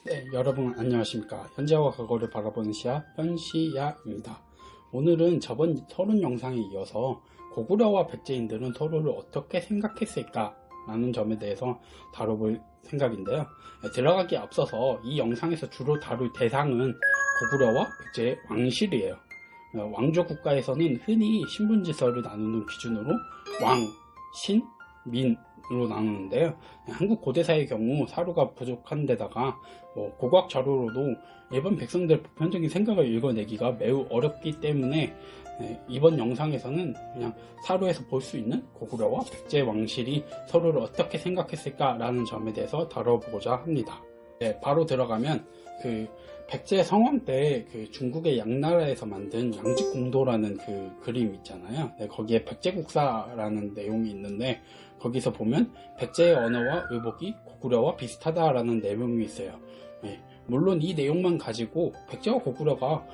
네, 여러분 안녕하십니까. 현재와 과거를 바라보는 시야 현시야입니다. 오늘은 저번 서론 영상에 이어서 고구려와 백제인들은 서로를 어떻게 생각했을까 라는 점에 대해서 다뤄볼 생각인데요. 들어가기 앞서서 이 영상에서 주로 다룰 대상은 고구려와 백제의 왕실이에요. 왕조 국가에서는 흔히 신분지서를 나누는 기준으로 왕, 신, 민으로 나누는데요. 한국 고대사의 경우 사료가 부족한 데다가 고고학 자료로도 일반 백성들의 보편적인 생각을 읽어내기가 매우 어렵기 때문에 이번 영상에서는 그냥 사료에서 볼 수 있는 고구려와 백제 왕실이 서로를 어떻게 생각했을까라는 점에 대해서 다뤄보고자 합니다. 바로 들어가면 백제 성왕 때 중국의 양나라에서 만든 양직공도라는 그림 있잖아요. 거기에 백제국사라는 내용이 있는데 거기서 보면 백제의 언어와 의복이 고구려와 비슷하다라는 내용이 있어요. 물론 이 내용만 가지고 백제와 고구려가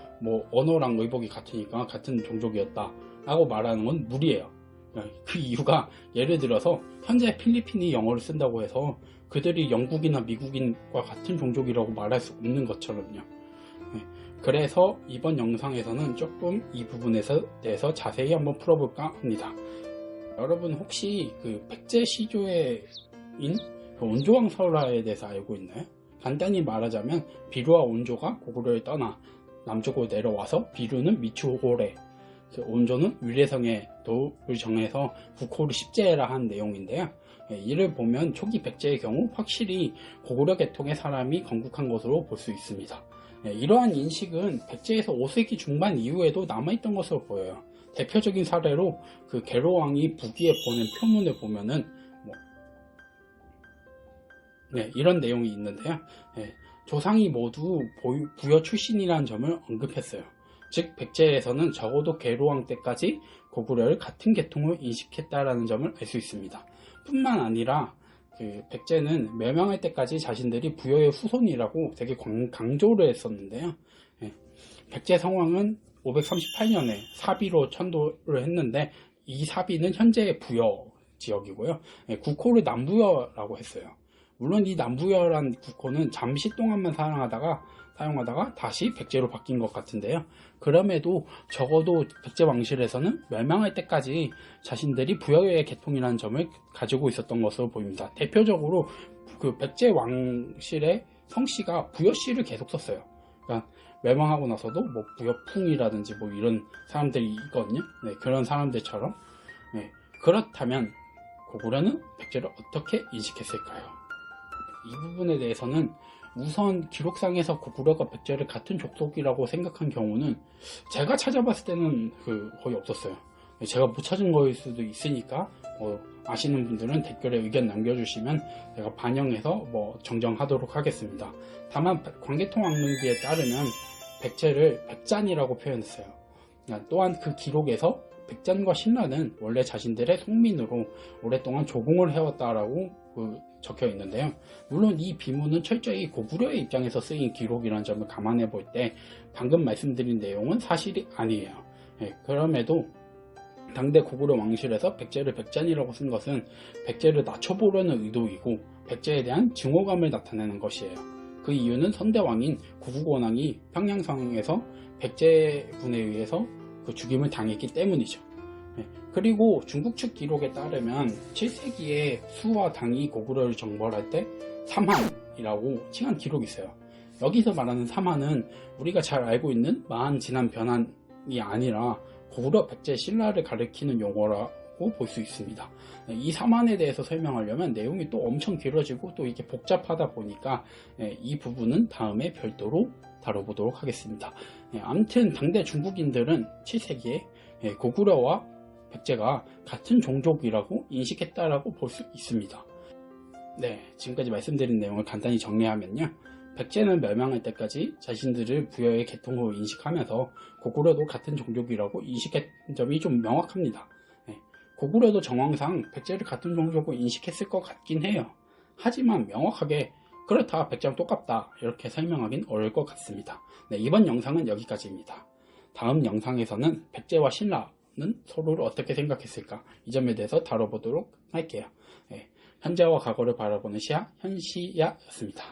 언어랑 의복이 같으니까 같은 종족이었다 라고 말하는 건 무리예요. 그 이유가 예를 들어서 현재 필리핀이 영어를 쓴다고 해서 그들이 영국이나 미국인과 같은 종족이라고 말할 수 없는 것처럼요. 그래서 이번 영상에서는 조금 이 부분에 대해서 자세히 한번 풀어볼까 합니다. 여러분 혹시 백제 시조인 온조왕 설화에 대해서 알고 있나요? 간단히 말하자면 비루와 온조가 고구려를 떠나 남쪽으로 내려와서 비루는 미추홀에, 온조는 위례성에 도를 정해서 국호를 십제해라 한 내용인데요. 이를 보면 초기 백제의 경우 확실히 고구려 계통의 사람이 건국한 것으로 볼 수 있습니다. 이러한 인식은 백제에서 5세기 중반 이후에도 남아있던 것으로 보여요. 대표적인 사례로 계로왕이 부기에 보낸 표문을 보면은 이런 내용이 있는데요. 조상이 모두 부여 출신이라는 점을 언급했어요. 즉 백제에서는 적어도 계로왕 때까지 고구려를 같은 계통으로 인식했다라는 점을 알 수 있습니다. 뿐만 아니라 백제는 멸망할 때까지 자신들이 부여의 후손이라고 되게 강조를 했었는데요. 백제 성왕은 538년에 사비로 천도를 했는데 이 사비는 현재의 부여 지역이고요. 국호를 남부여라고 했어요. 물론 이 남부여란 국호는 잠시 동안만 사용하다가 다시 백제로 바뀐 것 같은데요. 그럼에도 적어도 백제 왕실에서는 멸망할 때까지 자신들이 부여의 계통이라는 점을 가지고 있었던 것으로 보입니다. 대표적으로 백제 왕실의 성씨가 부여씨를 계속 썼어요. 그러니까 멸망하고 나서도 부여풍이라든지 이런 사람들이 있거든요. 그런 사람들처럼. 그렇다면 고구려는 백제를 어떻게 인식했을까요? 이 부분에 대해서는 우선 기록상에서 고구려가 백제를 같은 족속이라고 생각한 경우는 제가 찾아봤을 때는 거의 없었어요. 제가 못 찾은 거일 수도 있으니까 아시는 분들은 댓글에 의견 남겨주시면 제가 반영해서 정정하도록 하겠습니다. 다만 광개토왕릉기에 따르면 백제를 백잔이라고 표현했어요. 또한 그 기록에서 백잔과 신라는 원래 자신들의 속민으로 오랫동안 조공을 해왔다라고 적혀 있는데요. 물론 이 비문은 철저히 고구려의 입장에서 쓰인 기록이라는 점을 감안해 볼 때 방금 말씀드린 내용은 사실이 아니에요. 그럼에도 당대 고구려 왕실에서 백제를 백잔이라고 쓴 것은 백제를 낮춰보려는 의도이고 백제에 대한 증오감을 나타내는 것이에요. 그 이유는 선대왕인 구국원왕이 평양성에서 백제군에 의해서 죽임을 당했기 때문이죠. 그리고 중국 측 기록에 따르면 7세기에 수와 당이 고구려를 정벌할 때 삼한이라고 칭한 기록이 있어요. 여기서 말하는 삼한은 우리가 잘 알고 있는 마한, 진한, 변한이 아니라 고구려, 백제, 신라를 가리키는 용어라고 볼 수 있습니다. 이 삼한에 대해서 설명하려면 내용이 또 엄청 길어지고 또 이게 복잡하다 보니까 이 부분은 다음에 별도로 다뤄보도록 하겠습니다. 아무튼 당대 중국인들은 7세기에 고구려와 백제가 같은 종족이라고 인식했다라고 볼 수 있습니다. 지금까지 말씀드린 내용을 간단히 정리하면요. 백제는 멸망할 때까지 자신들을 부여의 계통으로 인식하면서 고구려도 같은 종족이라고 인식했던 점이 좀 명확합니다. 고구려도 정황상 백제를 같은 종족으로 인식했을 것 같긴 해요. 하지만 명확하게 그렇다, 백제랑 똑같다 이렇게 설명하긴 어려울 것 같습니다. 이번 영상은 여기까지입니다. 다음 영상에서는 백제와 신라는 서로를 어떻게 생각했을까 이 점에 대해서 다뤄보도록 할게요. 현재와 과거를 바라보는 시야 현시야였습니다.